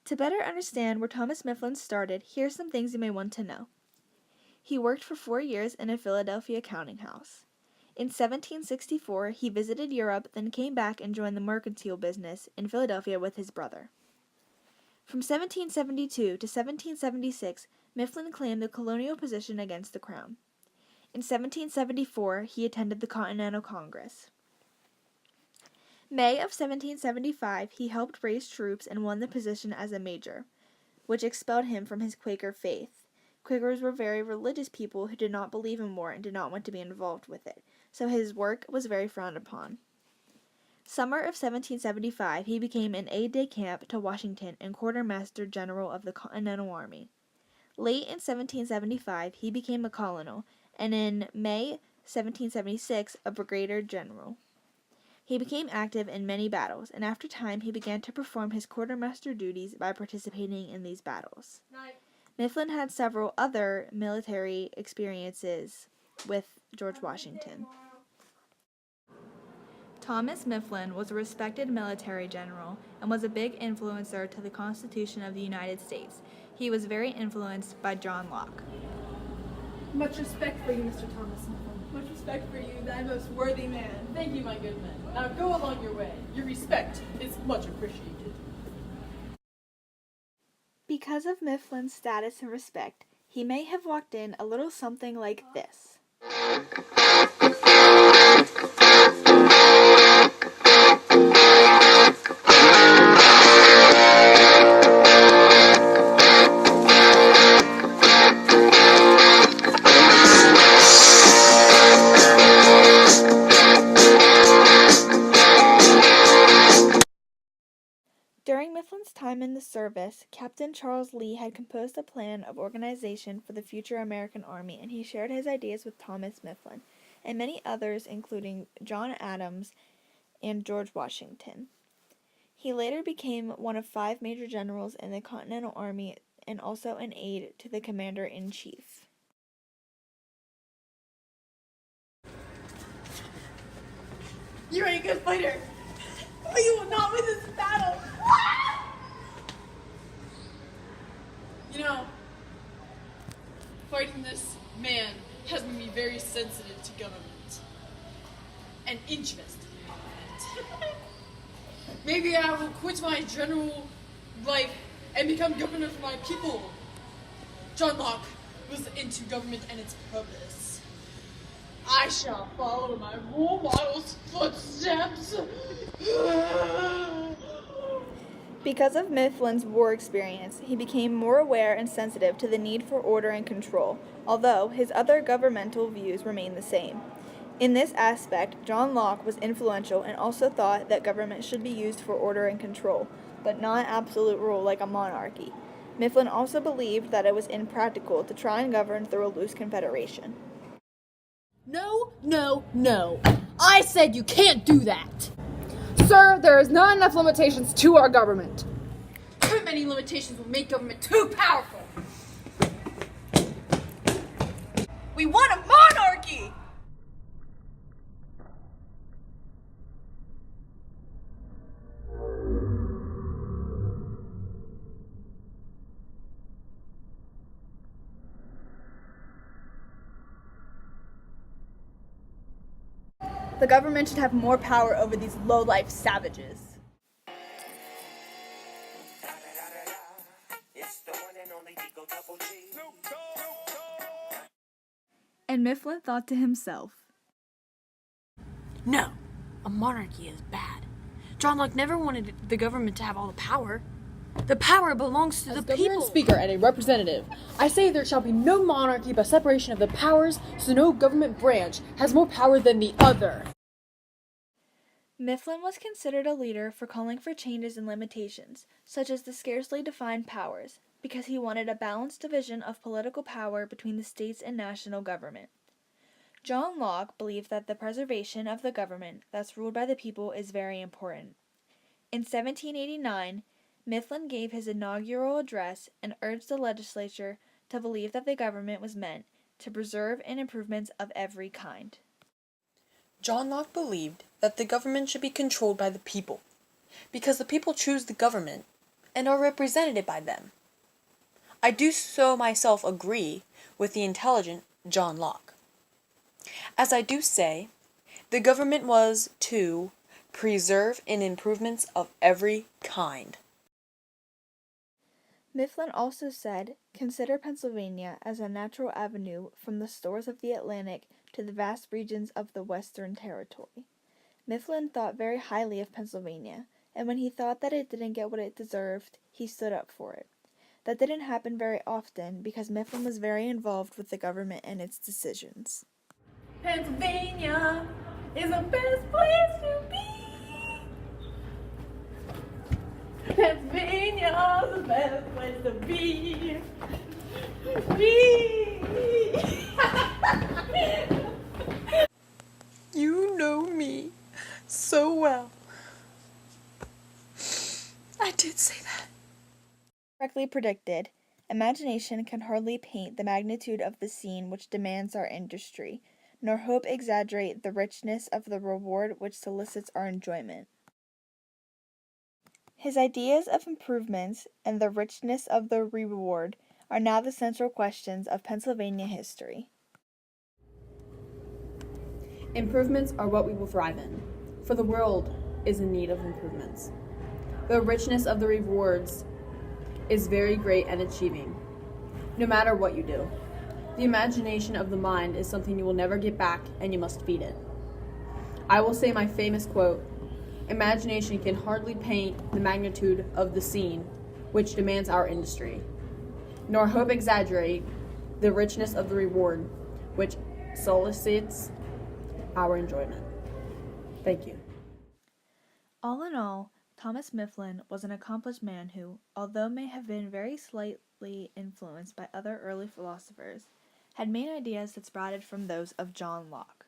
To better understand where Thomas Mifflin started, here are some things you may want to know. He worked for 4 years in a Philadelphia counting house. In 1764, he visited Europe, then came back and joined the mercantile business in Philadelphia with his brother. From 1772 to 1776, Mifflin claimed the colonial position against the crown. In 1774, he attended the Continental Congress. May of 1775, he helped raise troops and won the position as a major, which expelled him from his Quaker faith. Quakers were very religious people who did not believe in war and did not want to be involved with it, so his work was very frowned upon. Summer of 1775, he became an aide-de-camp to Washington and quartermaster general of the Continental Army. Late in 1775, he became a colonel, and in May 1776, a brigadier general. He became active in many battles, and after time he began to perform his quartermaster duties by participating in these battles. Mifflin had several other military experiences with George Washington. Thomas Mifflin was a respected military general and was a big influencer to the Constitution of the United States. He was very influenced by John Locke. Much respect for you, Mr. Thomas Mifflin. Much respect for you, thy most worthy man. Thank you, my good man. Now go along your way. Your respect is much appreciated. Because of Mifflin's status and respect, he may have walked in a little something like this. During Mifflin's time in the service, Captain Charles Lee had composed a plan of organization for the future American Army, and he shared his ideas with Thomas Mifflin and many others, including John Adams and George Washington. He later became one of 5 major generals in the Continental Army and also an aide to the commander-in-chief. You're a good fighter, but you will not win this battle. You know, fighting this man has made me very sensitive to government and interested in government. Maybe I will quit my general life and become governor for my people. John Locke was into government and its purpose. I shall follow my role model's footsteps. Because of Mifflin's war experience, he became more aware and sensitive to the need for order and control, although his other governmental views remained the same. In this aspect, John Locke was influential and also thought that government should be used for order and control, but not absolute rule like a monarchy. Mifflin also believed that it was impractical to try and govern through a loose confederation. No, no, no. I said you can't do that. Sir, there is not enough limitations to our government. Too many limitations will make government too powerful. We want a monarchy! The government should have more power over these low-life savages. And Mifflin thought to himself, No, a monarchy is bad. John Locke never wanted the government to have all the power. The power belongs to the people. Government speaker and a representative, I say there shall be no monarchy but separation of the powers, so no government branch has more power than the other. Mifflin was considered a leader for calling for changes and limitations, such as the scarcely defined powers, because he wanted a balanced division of political power between the states and national government. John Locke believed that the preservation of the government that's ruled by the people is very important. In 1789, Mifflin gave his inaugural address and urged the legislature to believe that the government was meant to preserve and improvements of every kind. John Locke believed that the government should be controlled by the people, because the people choose the government, and are represented by them. I do so myself agree with the intelligent John Locke. As I do say, the government was to preserve in improvements of every kind. Mifflin also said, consider Pennsylvania as a natural avenue from the stores of the Atlantic to the vast regions of the Western Territory. Mifflin thought very highly of Pennsylvania, and when he thought that it didn't get what it deserved, he stood up for it. That didn't happen very often because Mifflin was very involved with the government and its decisions. Pennsylvania is the best place to be. Pennsylvania is the best place to be. You know me so well. I did say that. Correctly predicted, imagination can hardly paint the magnitude of the scene which demands our industry, nor hope exaggerate the richness of the reward which solicits our enjoyment. His ideas of improvements and the richness of the reward are now the central questions of Pennsylvania history. Improvements are what we will thrive in, for the world is in need of improvements. The richness of the rewards is very great and achieving, no matter what you do. The imagination of the mind is something you will never get back, and you must feed it. I will say my famous quote, imagination can hardly paint the magnitude of the scene which demands our industry, nor hope exaggerate the richness of the reward which solicits our enjoyment. Thank you. All in all, Thomas Mifflin was an accomplished man who, although may have been very slightly influenced by other early philosophers, had main ideas that sprouted from those of John Locke.